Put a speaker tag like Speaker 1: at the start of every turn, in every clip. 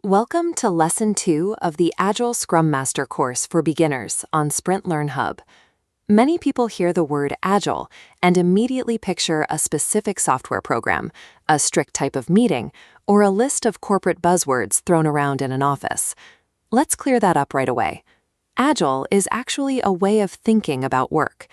Speaker 1: Welcome to Lesson 2 of the Agile Scrum Master Course for Beginners on SprintLearn Hub. Many people hear the word Agile and immediately picture a specific software program, a strict type of meeting, or a list of corporate buzzwords thrown around in an office. Let's clear that up right away. Agile is actually a way of thinking about work.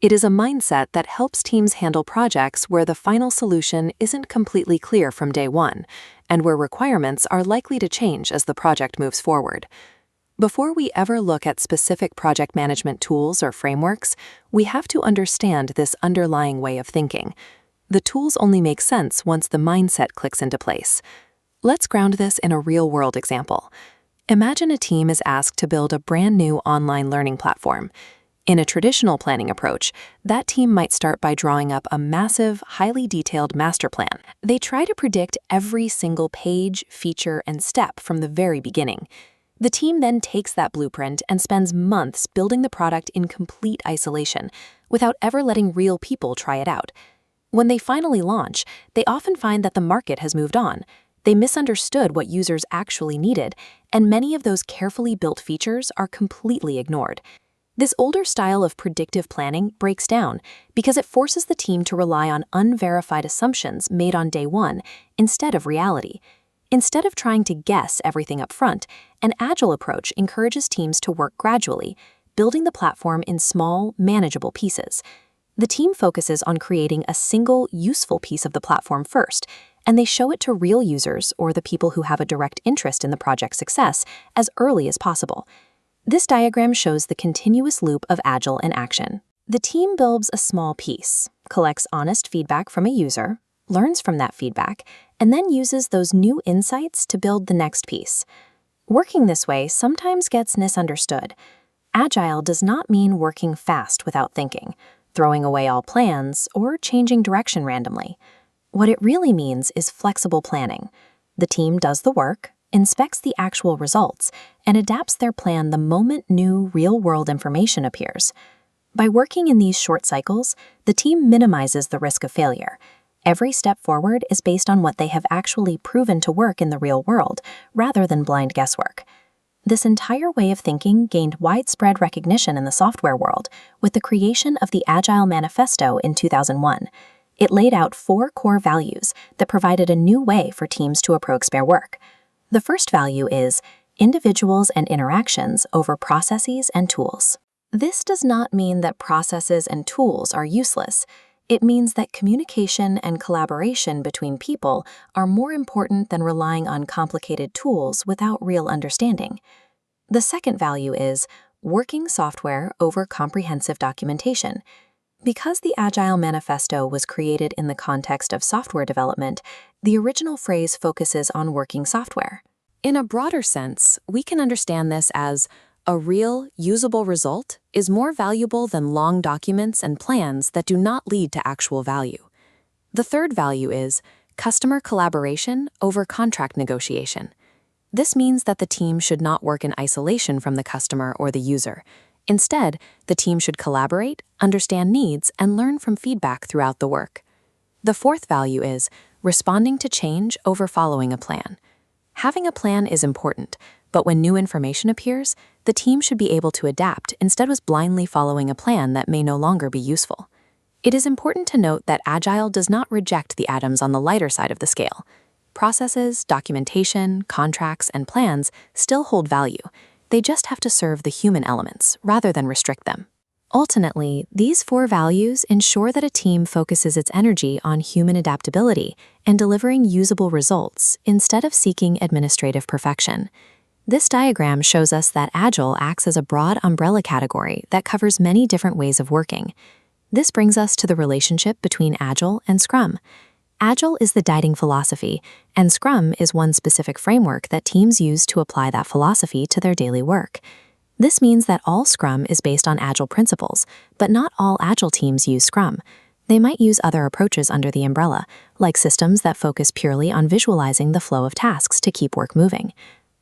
Speaker 1: It is a mindset that helps teams handle projects where the final solution isn't completely clear from day one, and where requirements are likely to change as the project moves forward. Before we ever look at specific project management tools or frameworks, we have to understand this underlying way of thinking. The tools only make sense once the mindset clicks into place. Let's ground this in a real-world example. Imagine a team is asked to build a brand new online learning platform. In a traditional planning approach, that team might start by drawing up a massive, highly detailed master plan. They try to predict every single page, feature, and step from the very beginning. The team then takes that blueprint and spends months building the product in complete isolation, without ever letting real people try it out. When they finally launch, they often find that the market has moved on. They misunderstood what users actually needed, and many of those carefully built features are completely ignored. This older style of predictive planning breaks down because it forces the team to rely on unverified assumptions made on day one instead of reality. Instead of trying to guess everything up front, an Agile approach encourages teams to work gradually, building the platform in small, manageable pieces. The team focuses on creating a single, useful piece of the platform first, and they show it to real users or the people who have a direct interest in the project's success as early as possible. This diagram shows the continuous loop of Agile in action. The team builds a small piece, collects honest feedback from a user, learns from that feedback, and then uses those new insights to build the next piece. Working this way sometimes gets misunderstood. Agile does not mean working fast without thinking, throwing away all plans, or changing direction randomly. What it really means is flexible planning. The team does the work, inspects the actual results, and adapts their plan the moment new real-world information appears. By working in these short cycles, the team minimizes the risk of failure. Every step forward is based on what they have actually proven to work in the real world, rather than blind guesswork. This entire way of thinking gained widespread recognition in the software world with the creation of the Agile Manifesto in 2001. It laid out 4 core values that provided a new way for teams to approach their work. The first value is individuals and interactions over processes and tools. This does not mean that processes and tools are useless. It means that communication and collaboration between people are more important than relying on complicated tools without real understanding. The second value is working software over comprehensive documentation. Because the Agile Manifesto was created in the context of software development, the original phrase focuses on working software. In a broader sense, we can understand this as a real, usable result is more valuable than long documents and plans that do not lead to actual value. The third value is customer collaboration over contract negotiation. This means that the team should not work in isolation from the customer or the user. Instead, the team should collaborate, understand needs, and learn from feedback throughout the work. The fourth value is responding to change over following a plan. Having a plan is important, but when new information appears, the team should be able to adapt instead of blindly following a plan that may no longer be useful. It is important to note that Agile does not reject the atoms on the lighter side of the scale. Processes, documentation, contracts, and plans still hold value. They just have to serve the human elements rather than restrict them. Ultimately, these 4 values ensure that a team focuses its energy on human adaptability and delivering usable results instead of seeking administrative perfection. This diagram shows us that Agile acts as a broad umbrella category that covers many different ways of working. This brings us to the relationship between Agile and Scrum. Agile is the guiding philosophy, and Scrum is one specific framework that teams use to apply that philosophy to their daily work. This means that all Scrum is based on Agile principles, but not all Agile teams use Scrum. They might use other approaches under the umbrella, like systems that focus purely on visualizing the flow of tasks to keep work moving.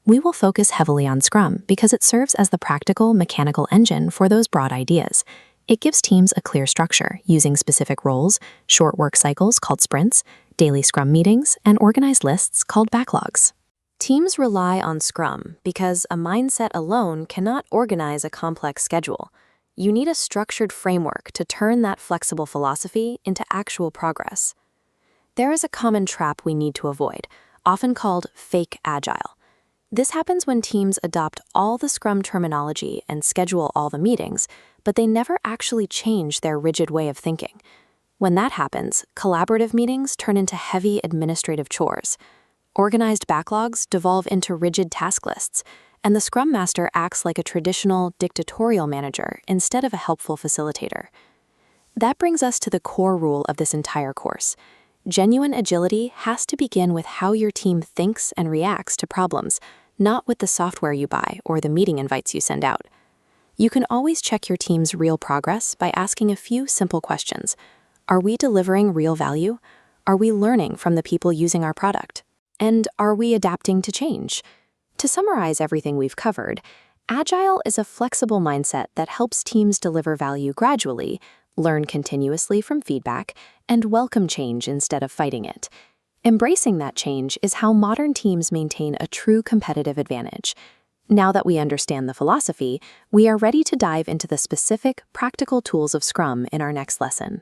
Speaker 1: We will focus heavily on Scrum because it serves as the practical, mechanical engine for those broad ideas. It gives teams a clear structure using specific roles, short work cycles called sprints, daily Scrum meetings, and organized lists called backlogs.
Speaker 2: Teams rely on Scrum because a mindset alone cannot organize a complex schedule. You need a structured framework to turn that flexible philosophy into actual progress. There is a common trap we need to avoid, often called fake agile. This happens when teams adopt all the Scrum terminology and schedule all the meetings, but they never actually change their rigid way of thinking. When that happens, collaborative meetings turn into heavy administrative chores. Organized backlogs devolve into rigid task lists, and the Scrum Master acts like a traditional dictatorial manager instead of a helpful facilitator. That brings us to the core rule of this entire course. Genuine agility has to begin with how your team thinks and reacts to problems, not with the software you buy or the meeting invites you send out. You can always check your team's real progress by asking a few simple questions. Are we delivering real value? Are we learning from the people using our product? And are we adapting to change? To summarize everything we've covered, Agile is a flexible mindset that helps teams deliver value gradually, learn continuously from feedback, and welcome change instead of fighting it. Embracing that change is how modern teams maintain a true competitive advantage. Now that we understand the philosophy, we are ready to dive into the specific, practical tools of Scrum in our next lesson.